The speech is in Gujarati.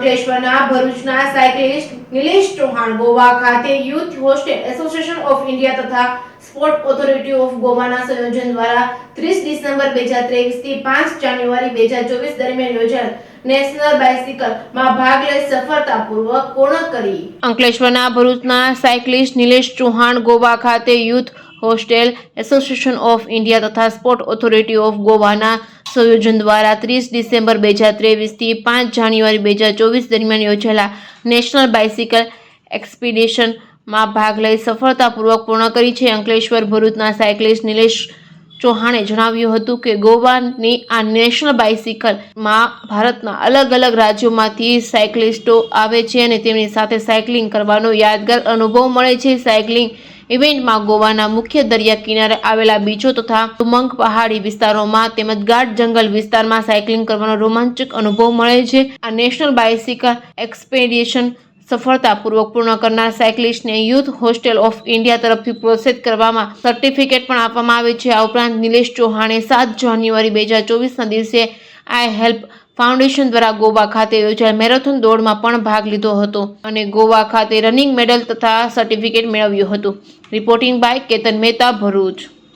અંકલેશ્વરના ભરૂચના સાયકલિસ્ટ નિલેશ ચૌહાણ ગોવા ખાતે youth hostel association of India તથા સ્પોર્ટ ઓથોરિટી ઓફ ગોવાના સંયોજન દ્વારા 30 ડિસેમ્બર 2023 થી 5 જાન્યુઆરી 2024 દરમિયાન યોજાયેલ નેશનલ બાઇસિકલમાં ભાગ લઈ સફળતાપૂર્વક પૂર્ણ કરી। અંકલેશ્વરના ભરૂચના સાયકલિસ્ટ નિલેશ ચૌહાણ ગોવા ખાતે youth hostel association of India તથા સ્પોર્ટ ઓથોરિટી ઓફ ગોવાના સંયોજન દ્વારા 30 ડિસેમ્બર 2023 થી 5 જાન્યુઆરી 2024 દરમિયાન યોજાયેલા નેશનલ બાઇસિકલ એક્સપિડિશનમાં ભાગ લઈ સફળતાપૂર્વક પૂર્ણ કરી છે। અંકલેશ્વર ભરૂચના સાયકલિસ્ટ નિલેશ ચૌહાણે જણાવ્યું હતું કે ગોવાની આ નેશનલ બાઇસિકલમાં ભારતના અલગ અલગ રાજ્યોમાંથી સાયકલિસ્ટો આવે છે અને તેમની સાથે સાયકલિંગ કરવાનો યાદગાર અનુભવ મળે છે। સાયકલિંગ ઇવેન્ટમાં ગોવાના મુખ્ય દરિયા કિનારે આવેલા બીચો તથા ઉમંગ પહાડી વિસ્તારોમાં તેમજ ગાઢ જંગલ વિસ્તારમાં સાયકલિંગ કરવાનો રોમાંચક અનુભવ મળે છે। આ નેશનલ બાઇસિકલ એક્સપેડિશન સફળતાપૂર્વક પૂર્ણ કરનાર સાયકલિસ્ટને યુથ હોસ્ટેલ ઓફ ઇન્ડિયા તરફથી પ્રોત્સાહિત કરવામાં સર્ટિફિકેટ પણ આપવામાં આવે છે। આ ઉપરાંત નિલેશ ચૌહાણે 7 જાન્યુઆરી 2024ના દિવસે આઈ હેલ્પ ફાઉન્ડેશન દ્વારા ગોવા ખાતે યોજાયેલ મેરેથોન દોડમાં પણ ભાગ લીધો હતો અને ગોવા ખાતે રનિંગ મેડલ તથા સર્ટિફિકેટ મેળવ્યું હતું। Reporting by Ketan Mehta, Bharuch.